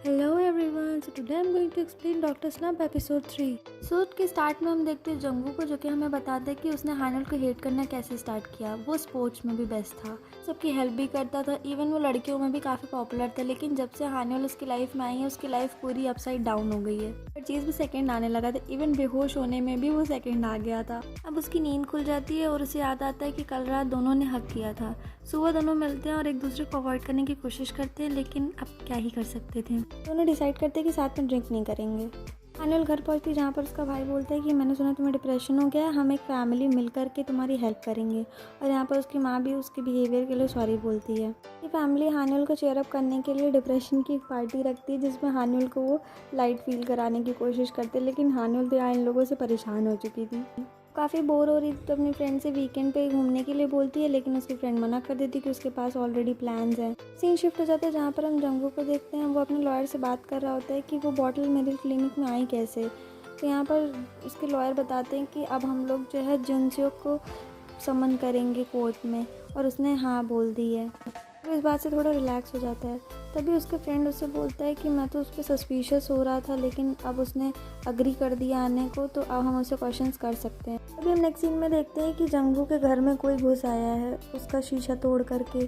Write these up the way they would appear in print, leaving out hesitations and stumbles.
Hello everyone, so today I am going to explain doctor slump episode 3। Episode के start में हम देखते हैं जंगू को, जो कि हमें बताता है कि उसने हानिल को हेट करना कैसे स्टार्ट किया। वो स्पोर्ट्स में भी बेस्ट था, सबकी हेल्प भी करता था, इवन वो लड़कियों में भी काफ़ी पॉपुलर था। लेकिन जब से हानिल उसकी लाइफ में आई है, उसकी लाइफ पूरी अपसाइड डाउन हो गई है। हर चीज़ भी सेकेंड आने लगा था, इवन बेहोश होने में भी वो सेकेंड आ गया था। अब उसकी नींद खुल जाती है और उसे याद आता है कि कल रात दोनों ने हक किया था। सुबह दोनों मिलते हैं और एक दूसरे को अवॉइड करने की कोशिश करते हैं, लेकिन अब क्या ही कर सकते थे। दोनों डिसाइड करते हैं कि साथ में ड्रिंक नहीं करेंगे। हानिल घर पहुंचती है, जहाँ पर उसका भाई बोलता है कि मैंने सुना तुम्हें डिप्रेशन हो गया है, हम एक फैमिली मिल करके तुम्हारी हेल्प करेंगे। और यहाँ पर उसकी माँ भी उसके बिहेवियर के लिए सॉरी बोलती है। ये फैमिली हानिल को चेयर अप करने के लिए डिप्रेशन की एक पार्टी रखती है, जिसमें हानिल को वो लाइट फील कराने की कोशिश करते हैं। लेकिन हानिल तो यहाँ इन लोगों से परेशान हो चुकी थी, काफ़ी बोर हो रही थी, तो अपनी फ्रेंड से वीकेंड पे घूमने के लिए बोलती है। लेकिन उसकी फ्रेंड मना कर देती कि उसके पास ऑलरेडी प्लान्स हैं। सीन शिफ्ट हो जाता है, जहाँ पर हम जंगू को देखते हैं। वो अपने लॉयर से बात कर रहा होता है कि वो बॉटल मेरे क्लिनिक में आई कैसे। तो यहाँ पर उसके लॉयर बताते हैं कि अब हम लोग जो है जुनसियो को समन करेंगे कोर्ट में, और उसने हाँ बोल दी है। वो इस बात से थोड़ा रिलैक्स हो जाता है। तभी उसके फ्रेंड उससे बोलता है कि मैं तो उस पर सस्पिशियस हो रहा था, लेकिन अब उसने अग्री कर दिया आने को, तो अब हम उससे क्वेश्चंस कर सकते हैं। अभी हम नेक्स्ट सीन में देखते हैं कि जंगू के घर में कोई घुस आया है, उसका शीशा तोड़ करके।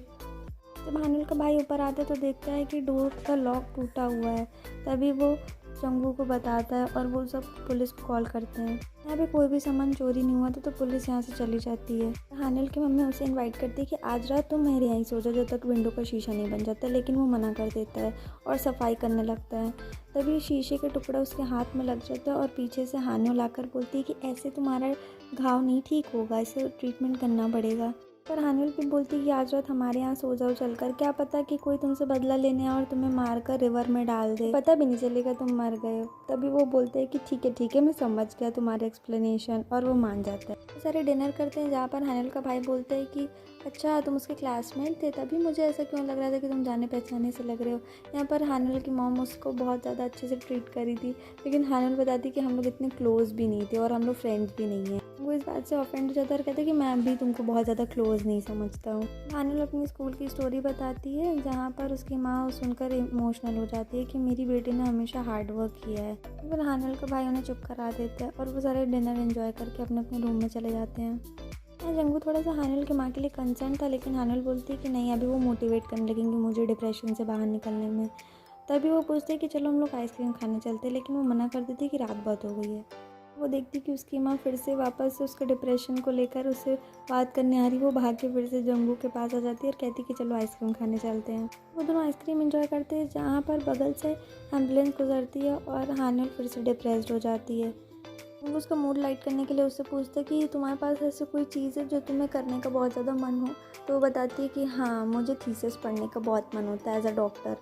जब हानिल का भाई ऊपर आता है तो देखता है कि डोर का लॉक टूटा हुआ है। तभी वो जंगू को बताता है और वो सब पुलिस को कॉल करते हैं। यहाँ पे कोई भी सामान चोरी नहीं हुआ था, तो पुलिस यहाँ से चली जाती है। हानिल की मम्मी उसे इनवाइट करती है कि आज रात तुम मेरे यहाँ सो जाओ जब तक विंडो का शीशा नहीं बन जाता। लेकिन वो मना कर देता है और सफाई करने लगता है। तभी शीशे के टुकड़ा उसके हाथ में लग जाता है और पीछे से हानिल आकर बोलती है कि ऐसे तुम्हारा घाव नहीं ठीक होगा, इसे ट्रीटमेंट करना पड़ेगा। पर हानिल भी बोलती है कि आज रात हमारे यहाँ सो जाओ चलकर, क्या पता कि कोई तुमसे बदला लेने आए और तुम्हें मारकर रिवर में डाल दे, पता भी नहीं चलेगा तुम मर गए हो। तभी वो बोलते हैं कि ठीक है मैं समझ गया तुम्हारे एक्सप्लेनेशन, और वो मान जाता है। तो सारे डिनर करते हैं, जहाँ पर हानिल का भाई बोलता है कि अच्छा तुम उसके क्लासमेट थे, तभी मुझे ऐसा क्यों लग रहा था कि तुम जाने पहचाने से लग रहे हो। यहाँ पर हानिल की मॉम उसको बहुत ज़्यादा अच्छे से ट्रीट करी थी, लेकिन हानिल बताती कि हम लोग इतने क्लोज भी नहीं थे और हम लोग फ्रेंड्स भी नहीं हैं। वो इस बात से ऑफेंड हो जाता है और कहते हैं कि मैं भी तुमको बहुत ज़्यादा क्लोज नहीं समझता हूँ। हानिल अपनी स्कूल की स्टोरी बताती है, जहाँ पर उसकी माँ सुनकर इमोशनल हो जाती है कि मेरी बेटी ने हमेशा हार्ड वर्क किया है। फिर हानिल का भाई उन्हें चुप करा देता है और वो सारे डिनर एंजॉय करके अपने अपने रूम में चले जाते हैं। जंगू थोड़ा सा हानिल की माँ के लिए कंसर्न था, लेकिन हानिल बोलती है कि नहीं, अभी वो मोटिवेट करने लगेंगे मुझे डिप्रेशन से बाहर निकलने में। तभी वो पूछते हैं कि चलो हम लोग आइसक्रीम खाने चलते हैं, लेकिन वो मना कर देती है कि रात बहुत हो गई है। वो देखती कि उसकी माँ फिर से वापस से उसके डिप्रेशन को लेकर उससे बात करने आ रही। वो भाग के फिर से जंगू के पास आ जाती है और कहती कि चलो आइसक्रीम खाने चलते हैं। वो दोनों आइसक्रीम एंजॉय करते हैं, जहाँ पर बगल से एम्बुलेंस गुजरती है और हानिल फिर से डिप्रेस्ड हो जाती है। वो उसका मूड लाइट करने के लिए उससे पूछता है कि तुम्हारे पास ऐसी कोई चीज़ है जो तुम्हें करने का बहुत ज़्यादा मन हो। तो वो बताती है कि हाँ, मुझे थीसिस पढ़ने का बहुत मन होता है एज अ डॉक्टर।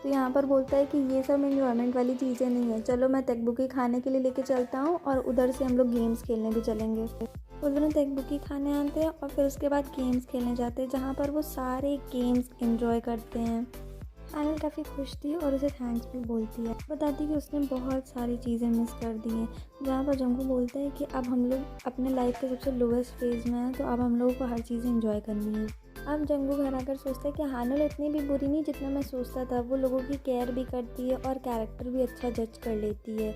तो यहाँ पर बोलता है कि ये सब एन्जॉयमेंट वाली चीज़ें नहीं है, चलो मैं तेकबुकी खाने के लिए लेके चलता हूँ और उधर से हम लोग गेम्स खेलने भी चलेंगे। वो दोनों तेकबुकी खाने आते हैं और फिर उसके बाद गेम्स खेलने जाते हैं, जहाँ पर वो सारे गेम्स एंजॉय करते हैं। हानिल काफ़ी खुश थी और उसे थैंक्स भी बोलती है, बताती कि उसने बहुत सारी चीज़ें मिस कर दी हैं। जहाँ पर जंगू बोलता है कि अब हम लोग अपने लाइफ के सबसे लोवेस्ट फेज में हैं, तो अब हम लोगों को हर चीज़ एंजॉय करनी है। अब जंगू घर आकर सोचता है कि हानिल इतनी भी बुरी नहीं जितना मैं सोचता था। वो लोगों की केयर भी करती है और कैरेक्टर भी अच्छा जज कर लेती है।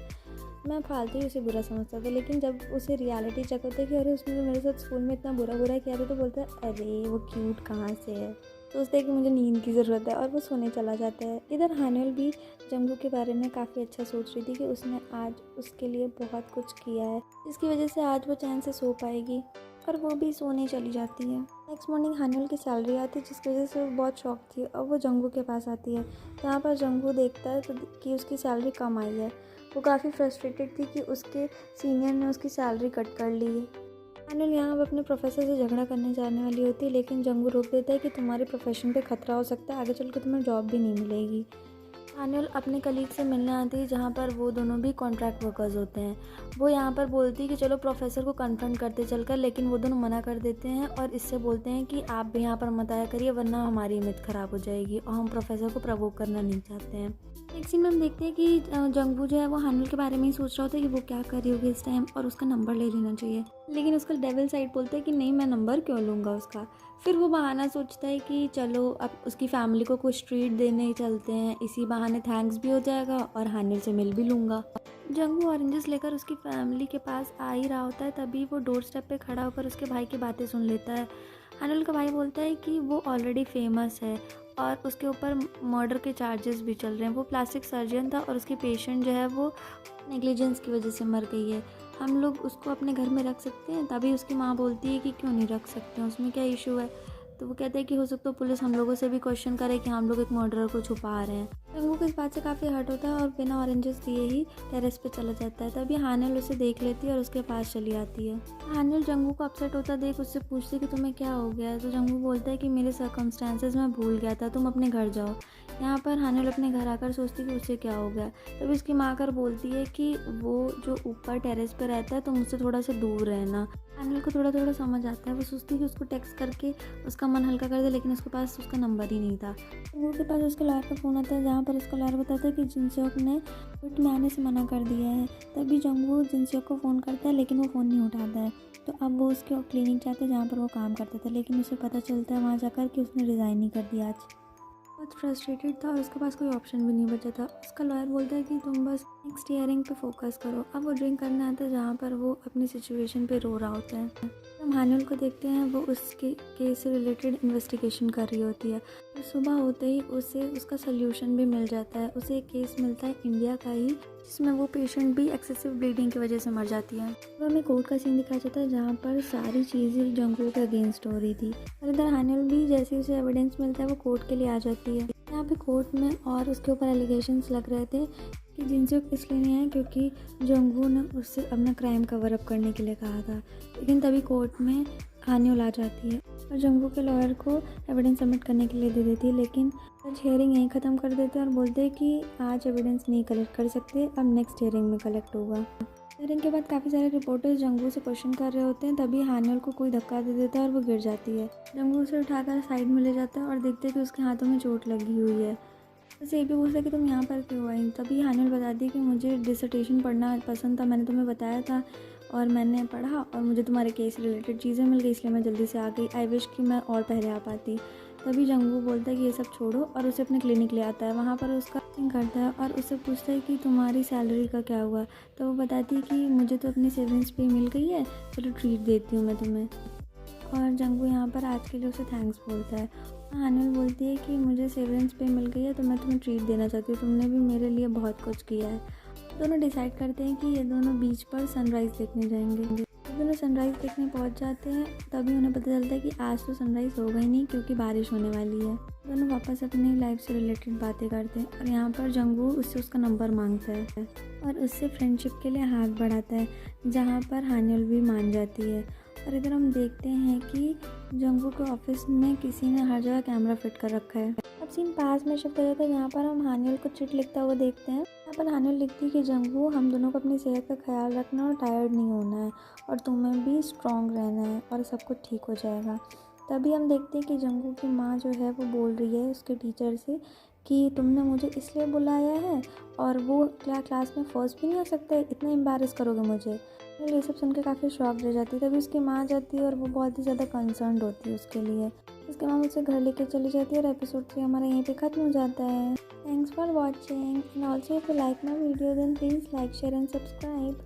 मैं फालतू ही उसे बुरा समझता था, लेकिन जब उसे रियलिटी चेक होता है कि अरे उसने तो मेरे साथ स्कूल में इतना बुरा किया था, तो बोलता है अरे वो क्यूट कहाँ से है। सोचते हैं कि मुझे नींद की ज़रूरत है और वो सोने चला जाता है। इधर हानिल भी जंगू के बारे में काफ़ी अच्छा सोच रही थी कि उसने आज उसके लिए बहुत कुछ किया है, जिसकी वजह से आज वो चैन से सो पाएगी, और वो भी सोने चली जाती है। नेक्स्ट मॉर्निंग हानिल की सैलरी आती है, जिसकी वजह से वो बहुत शॉक थी और वो जंगू के पास आती है। जहाँ पर जंगू देखता है तो कि उसकी सैलरी कम आई है। वो काफ़ी फ्रस्ट्रेटेड थी कि उसके सीनियर ने उसकी सैलरी कट कर ली है। हानिल यहाँ अपने प्रोफेसर से झगड़ा करने जाने वाली होती है, लेकिन जंगू रोक देता है कि तुम्हारे प्रोफेशन पे खतरा हो सकता है, आगे चल के तुम्हें जॉब भी नहीं मिलेगी। हानिल अपने कलीग से मिलने आती है, जहाँ पर वो दोनों भी कॉन्ट्रैक्ट वर्कर्स होते हैं। वो यहाँ पर बोलती है कि चलो प्रोफेसर को कन्फ्रंट करते चलकर, लेकिन वो दोनों मना कर देते हैं और इससे बोलते हैं कि आप भी यहाँ पर मत आया करिए, वरना हमारी इमेज ख़राब हो जाएगी और हम प्रोफेसर को प्रवोक करना नहीं चाहते हैं। एक सीन में हम देखते हैं कि जंगू जो है वो हानिल के बारे में ही सोच रहा होता है कि वो क्या कर रही होगी इस टाइम और उसका नंबर ले लेना चाहिए, लेकिन उसका डेविल साइड बोलता है कि नहीं, मैं नंबर क्यों लूँगा उसका। फिर वो बहाना सोचता है कि चलो अब उसकी फैमिली को कुछ ट्रीट देने चलते हैं, इसी बहाने थैंक्स भी हो जाएगा और हानिल से मिल भी लूँगा। जंगू ऑरेंजेस लेकर उसकी फैमिली के पास आ ही रहा होता है, तभी वो डोर स्टेप पे खड़ा होकर उसके भाई की बातें सुन लेता है। हानिल का भाई बोलता है कि वो ऑलरेडी फेमस है और उसके ऊपर मर्डर के चार्जेस भी चल रहे हैं। वो प्लास्टिक सर्जन था और उसकी पेशेंट जो है वो नेग्लिजेंस की वजह से मर गई है। हम लोग उसको अपने घर में रख सकते हैं? तभी उसकी माँ बोलती है कि क्यों नहीं रख सकते हैं, उसमें क्या इशू है। तो वो कहते हैं कि हो सकता है पुलिस हम लोगों से भी क्वेश्चन करे कि हम लोग एक मर्डरर को छुपा रहे हैं। जंगू को इस बात से काफ़ी हर्ट होता है और बिना ऑरेंजेस दिए ही टेरेस पे चला जाता है। तभी हानिल उसे देख लेती है और उसके पास चली आती है। हानिल जंगू को अपसेट होता देख उससे पूछती है कि तुम्हें क्या हो गया है। तो जंगू बोलता है कि मेरे सर्कमस्टेंसेस मैं भूल गया था, तुम अपने घर जाओ। यहाँ पर हानिल अपने घर आकर सोचती है कि उससे क्या हो गया। तभी उसकी माँ आकर बोलती है कि वो जो ऊपर टेरेस पे रहता है तो मुझसे थोड़ा सा दूर रहना। हानिल को थोड़ा थोड़ा समझ आता है। वो सोचती है कि उसको टेक्स्ट करके उसका मन हल्का कर दे, लेकिन उसके पास उसका नंबर ही नहीं था। जंगू के पास उसके लॉयर का फ़ोन आता है, जहाँ पर उसका लॉयर बताता है कि जिनसेok ने कोर्ट में आने से मना कर दिया है। तभी जंगू जिनसेok को फ़ोन करता है, लेकिन वो फ़ोन नहीं उठाता है। तो अब वो उसके क्लिनिक जाते हैं जहाँ पर वो काम करता था, लेकिन उसे पता चलता है वहाँ जाकर कि उसने रिज़ाइन नहीं कर दिया आज। बहुत फ्रस्ट्रेटेड था और उसके पास कोई ऑप्शन भी नहीं बचा था। उसका लॉयर बोलता है कि तुम बस नेक्स्ट हियरिंग पे फोकस करो। अब वो ड्रिंक करने आता है, जहाँ पर वो अपनी सिचुएशन पे रो रहा होता है। हम हानिल को देखते हैं, वो उसके केस से रिलेटेड इन्वेस्टिगेशन कर रही होती है। और सुबह होते ही उसे उसका सल्यूशन भी मिल जाता है। उसे एक केस मिलता है इंडिया का ही, जिसमें वो पेशेंट भी एक्सेसिव ब्लीडिंग की वजह से मर जाती है। वो हमें कोर्ट का सीन दिखाया जाता है, जहाँ पर सारी चीज़ें जंगू के अगेंस्ट हो रही थी। और इधर हानिल भी जैसे उसे एविडेंस मिलता है वो कोर्ट के लिए आ जाती है। यहाँ पे कोर्ट में और उसके ऊपर एलिगेशंस लग रहे थे कि जिनसेok इसलिए नहीं है क्योंकि जंगू ने उससे अपना क्राइम कवर अप करने के लिए कहा था। लेकिन तभी कोर्ट में हानिल आ जाती है और जंगू के लॉयर को एविडेंस सबमिट करने के लिए दे देती है। लेकिन जज हियरिंग यहीं ख़त्म कर देते हैं और बोलते हैं कि आज एविडेंस नहीं कलेक्ट कर सकते, अब नेक्स्ट हियरिंग में कलेक्ट होगा। हियरिंग के बाद काफ़ी सारे रिपोर्टर्स जंगू से क्वेश्चन कर रहे होते हैं। तभी हानिल को कोई धक्का दे देता है और वो गिर जाती है। जंगू उसे उठाकर साइड में ले जाता है और देखते हैं कि उसके हाथों में चोट लगी हुई है। उसे ये भी पूछता है कि तुम यहाँ पर क्यों आई। तभी हानिल बताती है कि मुझे डिसर्टेशन पढ़ना पसंद था, मैंने तुम्हें बताया था और मैंने पढ़ा और मुझे तुम्हारे केस रिलेटेड चीज़ें मिल गई, इसलिए मैं जल्दी से आ गई। आई विश कि मैं और पहले आ पाती। तभी जंगू बोलता है कि ये सब छोड़ो और उसे अपने क्लिनिक ले आता है। वहाँ पर उसका चेकिंग करता है और उससे पूछता है कि तुम्हारी सैलरी का क्या हुआ। तो वो बताती है कि मुझे तो अपनी सेविंग्स पे मिल गई है, चलो ट्रीट देती हूँ मैं तुम्हें। और जंगू यहाँ पर आज के लिए उसे थैंक्स बोलता है। हानिल बोलती है कि मुझे सेवरेंस पे मिल गई है तो मैं तुम्हें ट्रीट देना चाहती हूँ, तुमने भी मेरे लिए बहुत कुछ किया है। दोनों डिसाइड करते हैं कि ये दोनों बीच पर सनराइज़ देखने जाएंगे। दोनों सनराइज़ देखने पहुँच जाते हैं। तभी उन्हें पता चलता है कि आज तो सनराइज़ होगा ही नहीं क्योंकि बारिश होने वाली है। दोनों वापस अपनी लाइफ से रिलेटेड बातें करते हैं और यहाँ पर जंगू उससे उसका नंबर मांगता है और उससे फ्रेंडशिप के लिए हाथ बढ़ाता है, जहाँ पर हानिल भी मान जाती है। और इधर हम देखते हैं कि जंगू के ऑफिस में किसी ने हर जगह कैमरा फिट कर रखा है। अब सीन पास में शिफ्ट हो जाता है, जहाँ पर हम हानिल को चिट लिखता हुआ देखते हैं। यहाँ पर हानिल लिखती है कि जंगू, हम दोनों को अपनी सेहत का ख्याल रखना और टायर्ड नहीं होना है और तुम्हें भी स्ट्रॉन्ग रहना है और सब कुछ ठीक हो जाएगा। तभी हम देखते हैं कि जंगू की माँ जो है वो बोल रही है उसके टीचर से कि तुमने मुझे इसलिए बुलाया है और वो क्लास में फर्स्ट भी नहीं आ सकता है, इतना एम्बैरेस करोगे मुझे। ये सब सुन के काफ़ी शॉक रह जाती है। तभी उसकी माँ जाती है और वो बहुत ही ज़्यादा कंसर्न्ड होती है उसके लिए। उसके माँ उसे घर लेके चली जाती है और एपिसोड 3 हमारा यहीं पे ख़त्म हो जाता है। Thanks for watching and also if you like my video then please like share and subscribe.